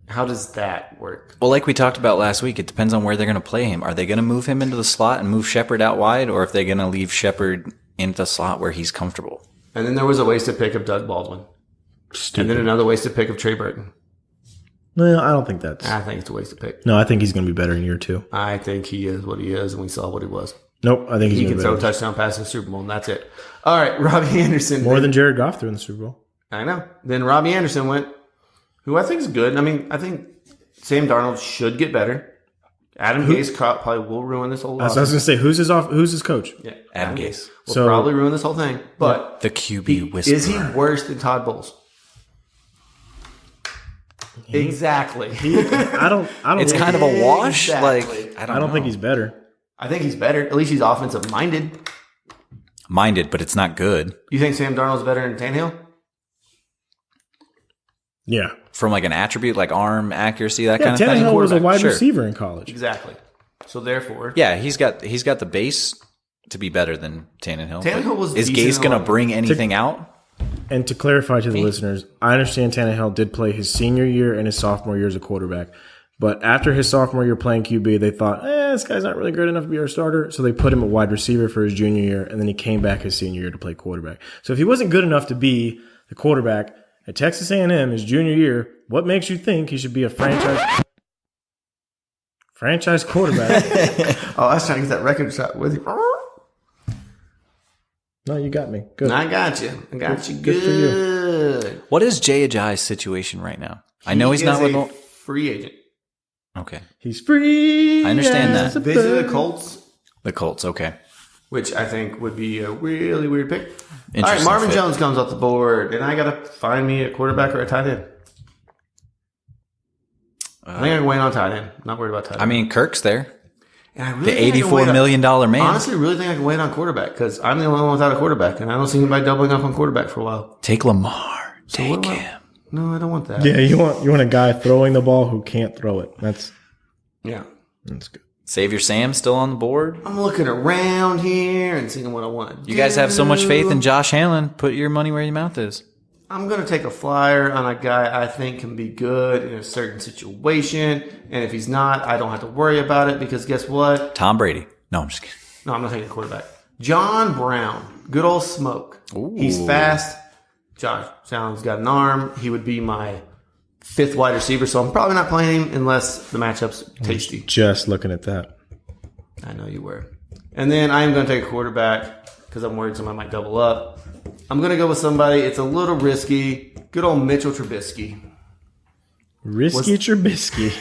How does that work? Well, like we talked about last week, it depends on where they're going to play him. Are they going to move him into the slot and move Shepard out wide, or if they're going to leave Shepard in the slot where he's comfortable? And then there was a wasted pick of Doug Baldwin. And then another wasted pick of Trey Burton. No, I don't think that's. I think it's a wasted pick. No, I think he's going to be better in year 2. I think he is what he is, and we saw what he was. Nope, I think he's He going can to be throw a better. touchdown pass in the Super Bowl, and that's it. All right, Robbie Anderson. More than Jared Goff threw in the Super Bowl. I know. Then Robbie Anderson went, who I think is good. I mean, I think Sam Darnold should get better. Adam Gase probably will ruin this whole So I was going to say, who's his coach? Yeah, Adam Gase. will So- probably ruin this whole thing. But The QB whisperer. is he worse than Todd Bowles? Exactly. I don't. It's kind of a wash. Exactly. Like, I I don't don't know. think he's better. I think he's better. At least he's offensive minded. Minded, but it's not good. You think Sam Darnold's better than Tannehill? Yeah. From like an attribute, like arm accuracy, that Yeah, kind of thing. Tannehill was a wide Sure. receiver in college. Exactly. So therefore, Yeah, he's got the base to be better than Tannehill. but Tannehill was is decent Gase in going a to lot. bring anything out? And to clarify to the listeners, I understand Tannehill did play his senior year and his sophomore year as a quarterback. But after his sophomore year playing QB, they thought, this guy's not really good enough to be our starter. So they put him at wide receiver for his junior year, and then he came back his senior year to play quarterback. So if he wasn't good enough to be the quarterback at Texas A&M his junior year, what makes you think he should be a franchise quarterback? oh, I was trying to get that record shot with you. No, you got me. Good. I got you. I got you. Good for you. Good. What is Jay Ajayi's situation right now? I know he's He not is with. a free agent. Okay, He's free. I understand that. as a Visit bird. the Colts, the Colts. Okay, which I think would be a really weird pick. All right, Interesting Marvin fit. Jones comes off the board, and I got to find me a quarterback or a tight end. I think I can wait on tight end. Not worried about tight end. I mean Kirk's there, and I really the think I can $84 wait on- million man. Honestly, really think I can wait on quarterback because I'm the only one without a quarterback, and I don't see anybody doubling up on quarterback for a while. Take Lamar. what Take do I- him. No, I don't want that. Yeah, you want a guy throwing the ball who can't throw it. That's Yeah. good. Savior Sam still on the board. I'm looking around here and seeing what I want to do. You guys have so much faith in Josh Allen. Put your money where your mouth is. I'm going to take a flyer on a guy I think can be good in a certain situation. And if he's not, I don't have to worry about it because guess what? Tom Brady. No, I'm just kidding. No, I'm not taking a quarterback. John Brown. Good old smoke. Ooh. He's fast. Josh Allen's got an arm. He would be my 5th wide receiver, so I'm probably not playing him unless the matchup's tasty. Just looking at that. I know you were. And then I'm going to take a quarterback because I'm worried somebody might double up. I'm going to go with somebody. It's a little risky. Good old Mitchell Trubisky. Risky Trubisky.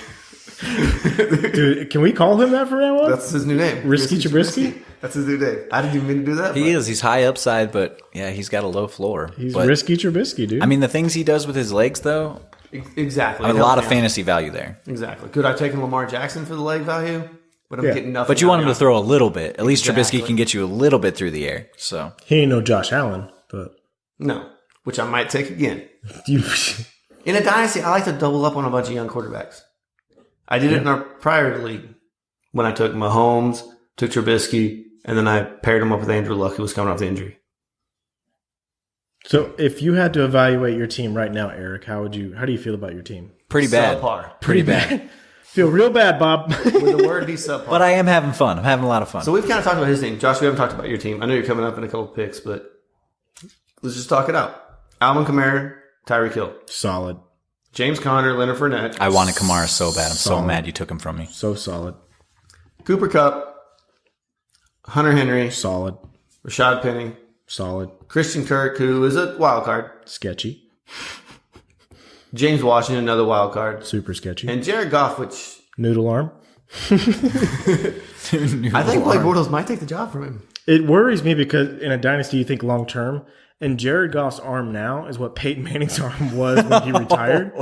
Dude, can we call him that for now on? That's his new name. Risky Trubisky? That's his new name. I didn't even mean to do that. He is. He's high upside, but yeah, he's got a low floor. He's but, Risky Trubisky, dude. I mean, the things he does with his legs, though, Exactly. a lot of fantasy value there. Exactly. Could I have taken Lamar Jackson for the leg value? But I'm getting nothing. But you want him to throw a little bit. At least Exactly. Trubisky can get you a little bit through the air. So he ain't no Josh Allen, but No, which I might take again. you, In a dynasty, I like to double up on a bunch of young quarterbacks. I did it in our prior league when I took Mahomes, took Trubisky, and then I paired him up with Andrew Luck, who was coming off the injury. So if you had to evaluate your team right now, Eric, how do you feel about your team? pretty bad. Subpar. Pretty bad. Feel real bad, Bob. Would the word be subpar? But I am having fun. I'm having a lot of fun. So we've kind of talked about his team. Josh, we haven't talked about your team. I know you're coming up in a couple picks, but let's just talk it out. Alvin Kamara, Tyreek Hill. Solid. James Conner, Leonard Fournette. I wanted Kamara so bad. I'm so Solid. mad you took him from me. So solid. Cooper Kupp, Hunter Henry, Solid. Rashad Penny, Solid. Christian Kirk, who is a wild card. Sketchy. James Washington, another wild card. Super sketchy. And Jared Goff, which Noodle arm. I think Blake Bortles might take the job from him. It worries me because in a dynasty you think long term, and Jared Goff's arm now is what Peyton Manning's arm was when he retired,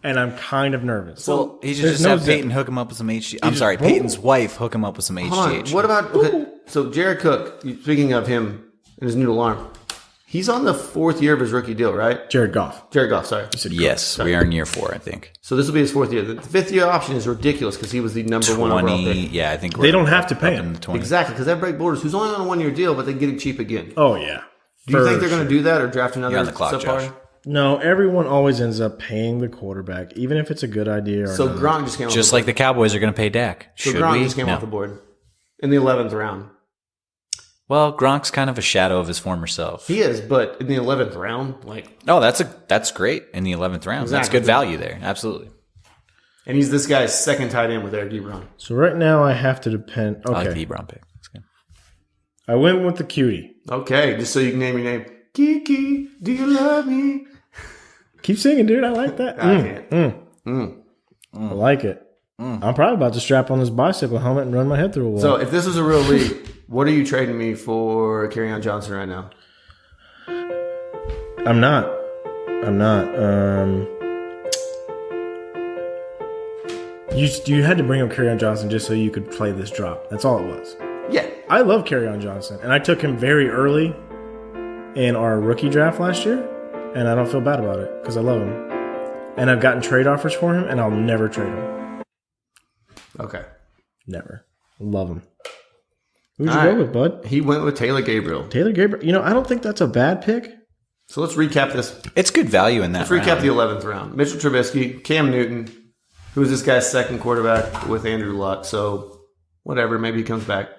and I'm kind of nervous. Well, he should there's just no have zip. Peyton hook him up with some HGH. I'm sorry, Peyton's wife hook him up with some Hold on. HGH. What about so Jared Cook? Speaking of him and his noodle arm, he's on the 4th year of his rookie deal, right? Jared Goff. Jared Goff, sorry. Yes, we are in year 4, I think. So this will be his 4th year. The 5th year option is ridiculous because he was the number 1 overall pick. Yeah, I think They don't have to pay up in him. the 20. Exactly, because that Blake Bortles, who's only on a 1 year deal, but they get it cheap again. Oh yeah. Do you think they're going to do that or draft another You're on the clock, subpar? Josh. No, everyone always ends up paying the quarterback, even if it's a good idea or So not. Gronk just came off Just the like the Cowboys are going to pay Dak. So Should Gronk we? just came No. off the board in the 11th round. Well, Gronk's kind of a shadow of his former self. He is, but in the 11th round, like, Oh, that's great in the 11th round. That's Exactly. good value there. Absolutely. and he's this guy's second tight end with Eric Ebron. So right now I have to depend. I like Okay, the Ebron pick. That's good. I went with the cutie. Okay, just so you can name your name. Kiki, do you love me? Keep singing, dude. I like that. I can't. I like it. I'm probably about to strap on this bicycle helmet and run my head through a wall. So if this was a real league, what are you trading me for Kerryon Johnson right now? I'm not. You had to bring up Kerryon Johnson just so you could play this drop. That's all it was. Yeah. I love Kerryon Johnson, and I took him very early in our rookie draft last year, and I don't feel bad about it because I love him. And I've gotten trade offers for him, and I'll never trade him. Okay. Never. Love him. Who'd you All go right. with, bud? He went with Taylor Gabriel. Taylor Gabriel. You know, I don't think that's a bad pick. So let's recap this. It's good value in that Let's recap round. the 11th round. Mitchell Trubisky, Cam Newton, who was this guy's second quarterback with Andrew Luck. So whatever, maybe he comes back.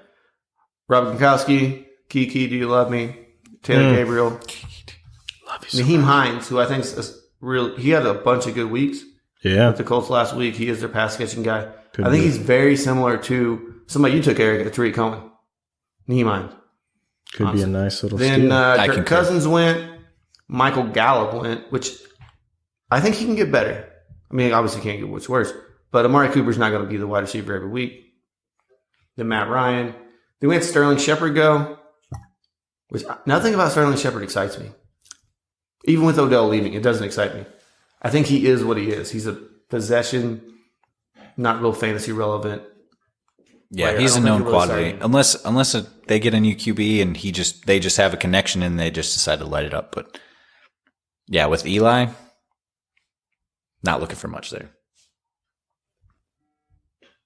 Robert Gronkowski, Kiki, do you love me? Taylor Gabriel, Love you so Naheem Hines, who I think is real. He had a bunch of good weeks Yeah. with the Colts last week. He is their pass catching guy. Could I think be. he's very similar to somebody you took, Eric, at Tariq Cohen. Naheem Hines. Could be a nice little Then steal. I Kirk concur. Cousins went. Michael Gallup went, which I think he can get better. I mean, obviously can't get much worse. But Amari Cooper's not going to be the wide receiver every week. Then Matt Ryan. Then we had Sterling Shepard go, which nothing about Sterling Shepard excites me. Even with Odell leaving, it doesn't excite me. I think he is what he is. He's a possession, not real fantasy relevant. Yeah, player. he's I a don't known think it really quantity. excited me. Unless they get a new QB and they just have a connection and they just decide to light it up. But yeah, with Eli, not looking for much there.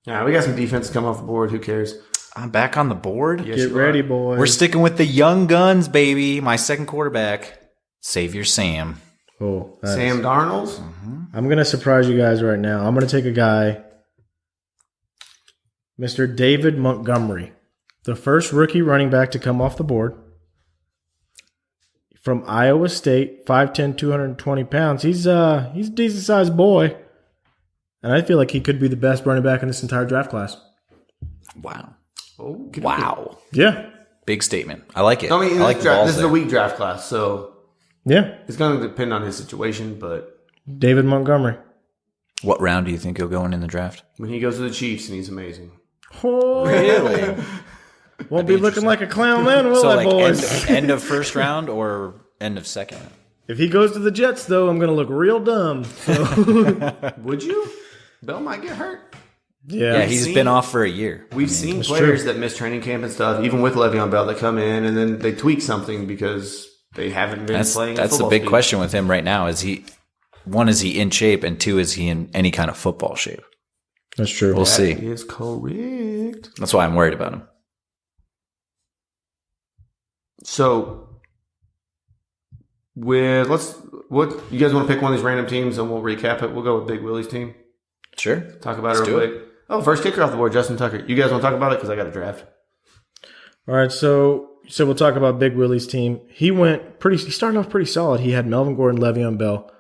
Yeah, we got some defense come off the board. Who cares? I'm back on the board. Yes, Get you ready, are. boys. We're sticking with the young guns, baby. My second quarterback, Savior Sam. Oh, Sam Darnold. I'm going to surprise you guys right now. I'm going to take a guy, Mr. David Montgomery, the first rookie running back to come off the board from Iowa State, 5'10", 220 pounds. He's a decent-sized boy, and I feel like he could be the best running back in this entire draft class. Wow. Oh, Wow. Yeah. Big statement. I like it. I mean, I like the balls this is a there. weak draft class, so Yeah. it's going to depend on his situation. But David Montgomery. What round do you think he'll go in the draft? when he goes to the Chiefs, and he's amazing. Oh, Really? won't be looking like a clown then, will So I, like boys? end of first round or end of second round? If he goes to the Jets, though, I'm going to look real dumb. So, Would you? Bell might get hurt. Yeah, he's been off for a year. We've seen players that miss training camp and stuff, even with Le'Veon Bell, that come in and then they tweak something because they haven't been playing. That's the football big speed. question with him right now. Is he in shape, and two, is he in any kind of football shape? That's true. We'll see. That is correct. That's why I'm worried about him. So, what you guys want to pick one of these random teams and we'll recap it? We'll go with Big Willie's team. Sure. Talk about Let's it real do quick. Oh, first kicker off the board, Justin Tucker. You guys want to talk about it? Because I got a draft. All right, so we'll talk about Big Willie's team. He started off pretty solid. He had Melvin Gordon, Le'Veon Bell.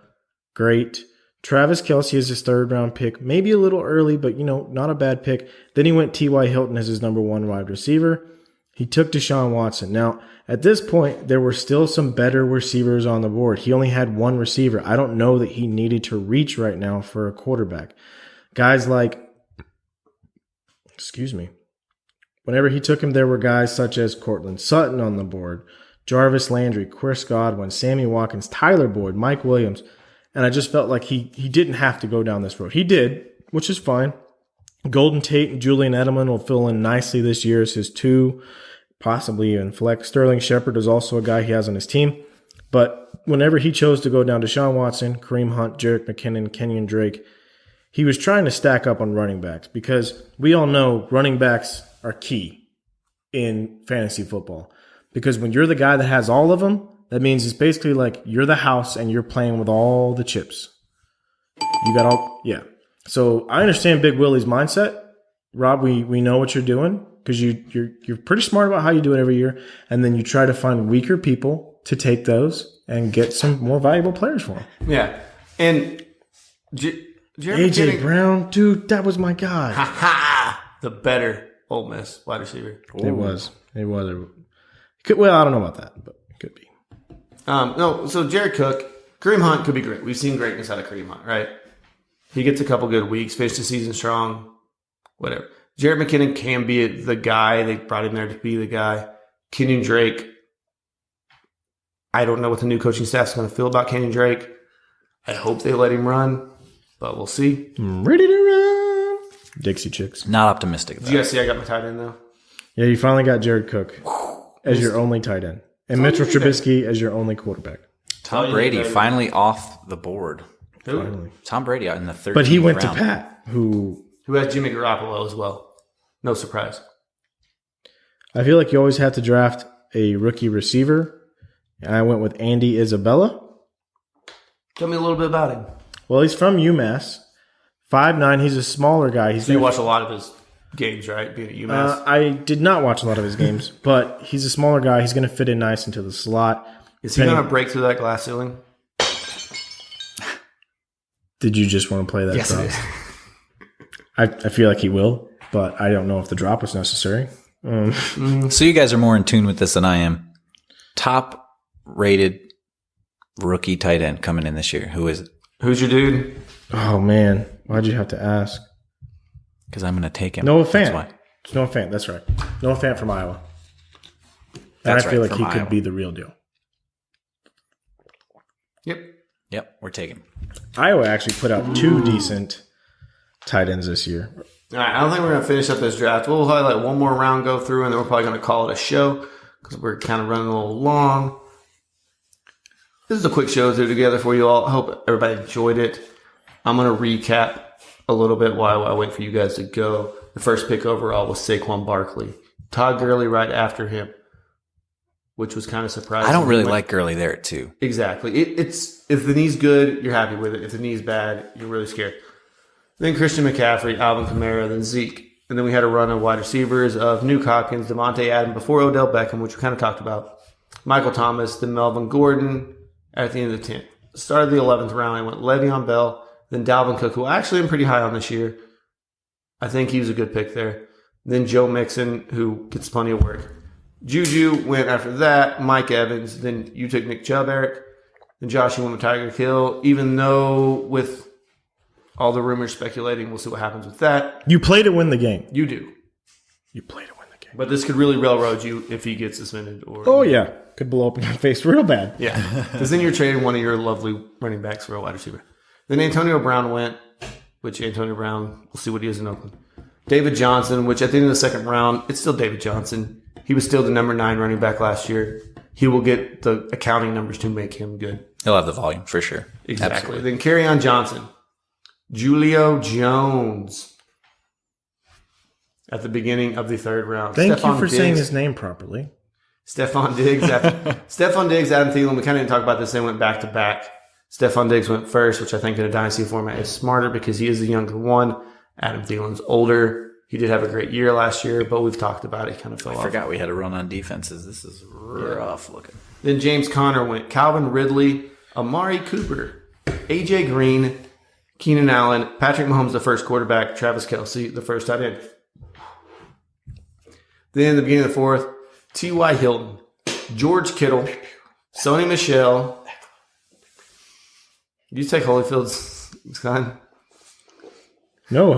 Great. Travis Kelce is his third-round pick. Maybe a little early, but, not a bad pick. Then he went T.Y. Hilton as his number one wide receiver. He took Deshaun Watson. Now, at this point, there were still some better receivers on the board. He only had one receiver. I don't know that he needed to reach right now for a quarterback. Guys like, whenever he took him, there were guys such as Cortland Sutton on the board, Jarvis Landry, Chris Godwin, Sammy Watkins, Tyler Boyd, Mike Williams. And I just felt like he didn't have to go down this road. He did, which is fine. Golden Tate and Julian Edelman will fill in nicely this year as his two, possibly even flex. Sterling Shepard is also a guy he has on his team. But whenever he chose to go down Deshaun Watson, Kareem Hunt, Jerick McKinnon, Kenyon Drake, he was trying to stack up on running backs because we all know running backs are key in fantasy football. Because when you're the guy that has all of them, that means it's basically like you're the house and you're playing with all the chips. You got all, yeah. So I understand Big Willie's mindset. Rob, we know what you're doing because you're pretty smart about how you do it every year. And then you try to find weaker people to take those and get some more valuable players for them. Yeah. And AJ Brown, dude, that was my guy. the better Ole Miss wide receiver. It was. Well, I don't know about that, but it could be. No, so Jared Cook, Kareem Hunt could be great. We've seen greatness out of Kareem Hunt, right? He gets a couple good weeks, finished the season strong, whatever. Jared McKinnon can be the guy. They brought him there to be the guy. Kenyon Drake, I don't know what the new coaching staff is going to feel about Kenyon Drake. I hope they let him run, but we'll see. I'm ready to run. Dixie Chicks. Not optimistic. Did you guys see I got my tight end, though? Yeah, you finally got Jared Cook as your only tight end. And Mitchell Trubisky as your only quarterback. Tom Brady finally off the board. Who? Tom Brady in the 13th But he went round. to Pat, who has Jimmy Garoppolo as well. No surprise. I feel like you always have to draft a rookie receiver. And I went with Andy Isabella. Tell me a little bit about him. Well, he's from UMass. 5'9". He's a smaller guy. So you watch a lot of his games, right? Being at UMass. I did not watch a lot of his games, but he's a smaller guy. He's going to fit in nice into the slot. Is he going to break through that glass ceiling? Did you just want to play that Yes, drop? it is. I feel like he will, but I don't know if the drop was necessary. So you guys are more in tune with this than I am. Top rated rookie tight end coming in this year. Who is it? Who's your dude? Oh, man. Why'd you have to ask? Because I'm going to take him. Noah That's Fant. why. It's Noah Fant. That's right. Noah Fant from Iowa. And That's I feel right, like he from could Iowa. be the real deal. Yep, we're taking him. Iowa actually put out two decent tight ends this year. All right, I don't think we're going to finish up this draft. We'll highlight one more round, go through, and then we're probably going to call it a show because we're kind of running a little long. This is a quick show to do together for you all. I hope everybody enjoyed it. I'm going to recap a little bit while I wait for you guys to go. The first pick overall was Saquon Barkley. Todd Gurley right after him. which was kind of surprising. I don't really like Gurley there at 2. Exactly. It's if the knee's good, you're happy with it. If the knee's bad, you're really scared. Then Christian McCaffrey, Alvin Kamara, then Zeke. And then we had a run of wide receivers of Nuke Hopkins, Devontae Adams before Odell Beckham, which we kind of talked about. Michael Thomas, then Melvin Gordon at the end of the 10th. Started the 11th round. I went Le'Veon Bell, then Dalvin Cook, who I actually am pretty high on this year. I think he was a good pick there. Then Joe Mixon, who gets plenty of work. Juju went after that. Mike Evans. Then you took Nick Chubb, Eric. Then Josh, you went with Tyreek Hill. Even though with all the rumors speculating, we'll see what happens with that. You play to win the game. You do. You play to win the game. But this could really railroad you if he gets suspended. Oh, yeah. Could blow up in my face real bad. Yeah. Because then you're trading one of your lovely running backs for a wide receiver. Then Antonio Brown went, which Antonio Brown, we'll see what he is in Oakland. David Johnson, which at the end of the second round, it's still David Johnson. He was still the number 9 running back last year. He will get the accounting numbers to make him good. He'll have the volume for sure. Exactly. Absolutely. Then Kerryon Johnson. Julio Jones. At the beginning of the third round. Thank Stephon you for Diggs. saying his name properly. Stephon Diggs. Stephon Diggs, Adam Thielen. We kind of didn't talk about this. They went back to back. Stephon Diggs went first, which I think in a dynasty format is smarter because he is the younger one. Adam Thielen's older. He did have a great year last year, but we've talked about it. He kind of fell off. I forgot we had a run on defenses. This is rough looking. Then James Conner went. Calvin Ridley, Amari Cooper, A.J. Green, Keenan Allen, Patrick Mahomes, the first quarterback, Travis Kelce, the first tight end. Then the beginning of the fourth, T.Y. Hilton, George Kittle, Sony Michel. Did you take Holyfield's son? No,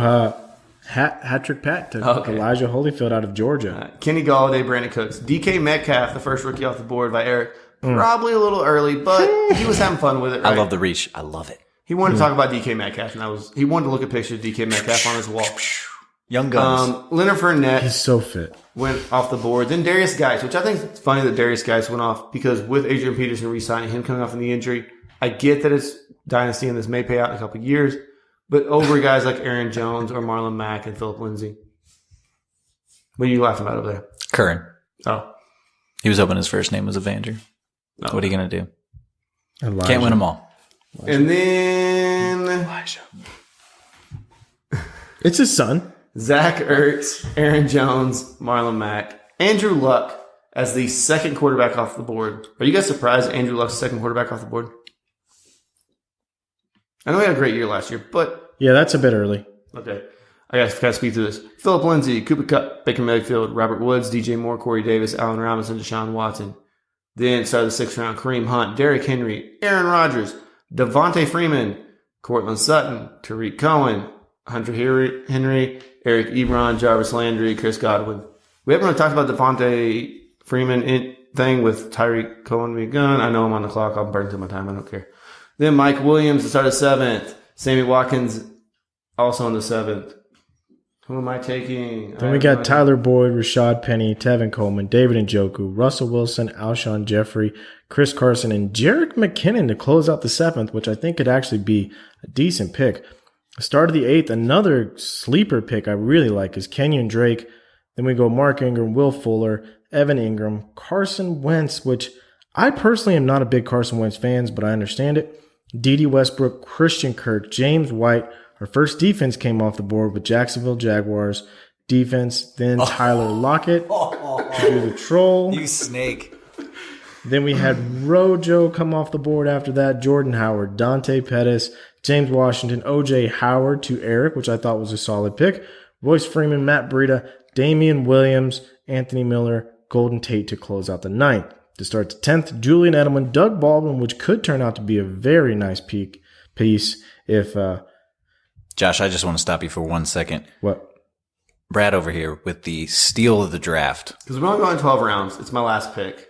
Hat-trick Pat took Elijah Holyfield out of Georgia. Kenny Galladay, Brandon Cooks. DK Metcalf, the first rookie off the board by Eric. Probably a little early, but he was having fun with it, right? I love the reach. I love it. He wanted to talk about DK Metcalf, and he wanted to look at pictures of DK Metcalf on his wall. Young guns. Leonard Fournette He's so fit. went off the board. Then Darius Geis, which I think it's funny that Darius Geis went off because with Adrian Peterson re-signing him coming off in the injury, I get that it's dynasty and this may pay out in a couple of years, but over guys like Aaron Jones or Marlon Mack and Philip Lindsay. What are you laughing about over there? Curran. Oh. He was hoping his first name was Evander. No. What are you going to do? Elijah. Can't win them all. And then Elijah. It's his son. Zach Ertz, Aaron Jones, Marlon Mack, Andrew Luck as the second quarterback off the board. Are you guys surprised Andrew Luck's second quarterback off the board? I know he had a great year last year, but Yeah, that's a bit early. okay. I got to speed through this. Philip Lindsay, Cooper Kupp, Baker Mayfield, Robert Woods, DJ Moore, Corey Davis, Allen Robinson, Deshaun Watson. Then started the 6th round, Kareem Hunt, Derrick Henry, Aaron Rodgers, Devontae Freeman, Cortland Sutton, Tariq Cohen, Hunter Henry, Eric Ebron, Jarvis Landry, Chris Godwin. We haven't really talked about Devontae Freeman thing with Tyreek Cohen being gone. I know I'm on the clock. I'll burn through my time. I don't care. Then Mike Williams to start the 7th. Sammy Watkins also in the 7th. Who am I taking? Then we got Tyler Boyd, Rashad Penny, Tevin Coleman, David Njoku, Russell Wilson, Alshon Jeffrey, Chris Carson, and Jerick McKinnon to close out the 7th, which I think could actually be a decent pick. Start of the 8th, another sleeper pick I really like is Kenyon Drake. Then we go Mark Ingram, Will Fuller, Evan Ingram, Carson Wentz, which I personally am not a big Carson Wentz fan, but I understand it. Dede Westbrook, Christian Kirk, James White. Our first defense came off the board with Jacksonville Jaguars defense. Then Tyler Lockett to do the troll. You snake. Then we had Rojo come off the board after that. Jordan Howard, Dante Pettis, James Washington, O.J. Howard to Eric, which I thought was a solid pick. Royce Freeman, Matt Breida, Damian Williams, Anthony Miller, Golden Tate to close out the 9th. To start the 10th, Julian Edelman, Doug Baldwin, which could turn out to be a very nice piece if Josh, I just want to stop you for 1 second. what? Brad over here with the steal of the draft. Because we're only going 12 rounds. It's my last pick.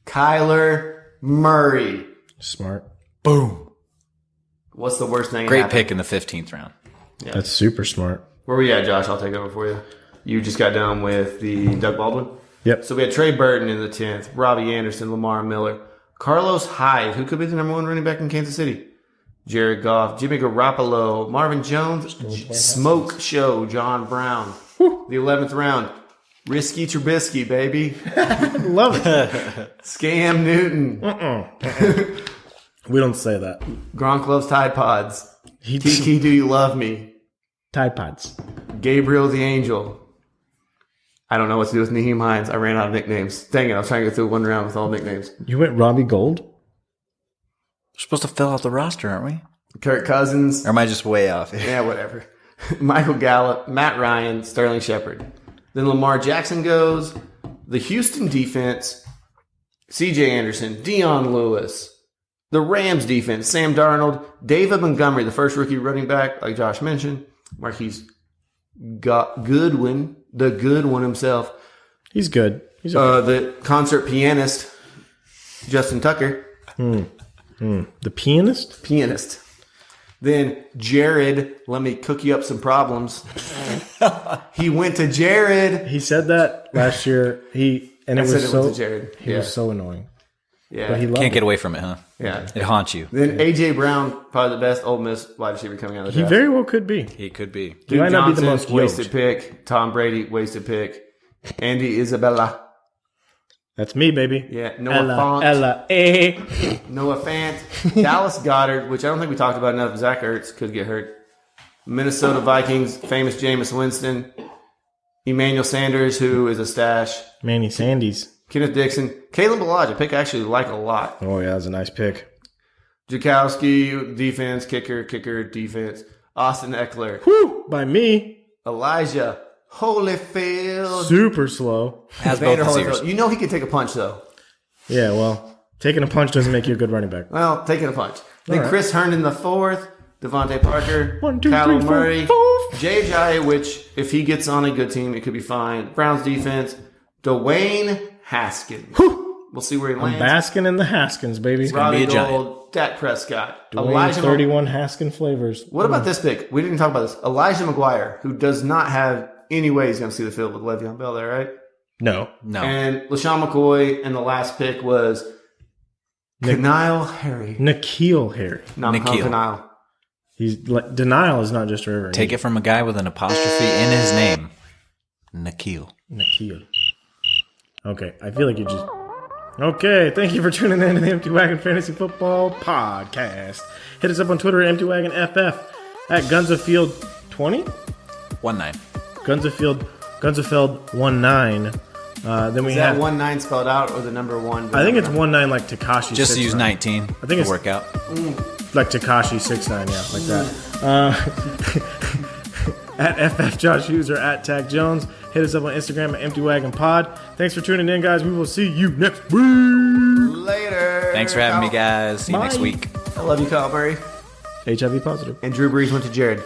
Kyler Murray. Smart. Boom. What's the worst thing? Great pick in the 15th round. Yeah. That's super smart. Where we at, Josh? I'll take over for you. You just got done with the Doug Baldwin. Yep. So we had Trey Burton in the 10th, Robbie Anderson, Lamar Miller, Carlos Hyde, who could be the number 1 running back in Kansas City, Jared Goff, Jimmy Garoppolo, Marvin Jones, Smoke Show, John Brown. The 11th round, Risky Trubisky, baby. Love it. Scam Newton. We don't say that. Gronk loves Tide Pods. He Tiki, do you love me? Tide Pods. Gabriel the Angel. I don't know what to do with Naheem Hines. I ran out of nicknames. Dang it, I was trying to go through one round with all nicknames. You went Robbie Gold? We're supposed to fill out the roster, aren't we? Kirk Cousins. Or am I just way off? Yeah, whatever. Michael Gallup, Matt Ryan, Sterling Shepard. Then Lamar Jackson goes. The Houston defense, C.J. Anderson, Dion Lewis. The Rams defense, Sam Darnold, David Montgomery, the first rookie running back, like Josh mentioned. Marquise Goodwin, the good one himself. He's good. He's okay. The concert pianist, Justin Tucker. The pianist? Pianist. Then Jared, let me cook you up some problems. He went to Jared. He said that last year. It was so annoying. Yeah. But he loved Can't it. get away from it, huh? Yeah. It haunts you. Then A.J. Brown, probably the best Ole Miss wide receiver coming out of the He draft. very well could be. He could be. He might not be the Johnson, most wasted yoked. pick. Tom Brady, wasted pick. Andy Isabella. That's me, baby. Yeah. Noah Fant. Noah Fant. Dallas Goddard, which I don't think we talked about enough. Zach Ertz could get hurt. Minnesota Vikings, famous Jameis Winston. Emmanuel Sanders, who is a stash. Manny Sandys. Kenneth Dixon. Caleb Ballage, a pick I actually like a lot. Oh, yeah, that was a nice pick. Jakowski, defense, kicker, defense. Austin Eckler. Whew, by me. Elijah Holyfield. Super slow. Has both Evander receivers. Holyfield. You know he can take a punch, though. Yeah, well, taking a punch doesn't make you a good running back. Well, taking a punch. Then right. Chris Herndon the fourth. Devontae Parker. 1, 2, Kyler 3, 4, Murray. 5. J.J., which, if he gets on a good team, it could be fine. Browns defense. Dwayne Haskins. We'll see where he lands. Baskin and the Haskins, baby. gonna be Robbie a giant. Gold. Dak Prescott. Dwayne, Elijah 31 Haskin flavors. What about this pick? We didn't talk about this. Elijah McGuire, who does not have any way he's going to see the field with Le'Veon Bell there, right? No. And LaShawn McCoy, and the last pick was Kanile Harry. Nikhil Harry. No, I'm calling Nikhil. Kanile. He's like, denial is not just a river. Take it from a guy with an apostrophe in his name. Nikhil. Nikhil. Okay, I feel like you just... Okay, thank you for tuning in to the Empty Wagon Fantasy Football Podcast. Hit us up on Twitter at EmptyWagonFF, at Gunzafield20, 1-9. Gunsafeld19. Then we Is have... that 1-9 spelled out or the number 1? I think it's 19 like Takashi. Just 6'9". use 19. I think to it's work out. like Takashi 6'9", yeah, like that. At FF Josh Hughes or at Tag Jones. Hit us up on Instagram at Empty Wagon Pod. Thanks for tuning in, guys. We will see you next week. Later. Thanks for having me, guys. See you next Bye. week. I love you, Kyle Murray. HIV positive. And Drew Brees went to Jared.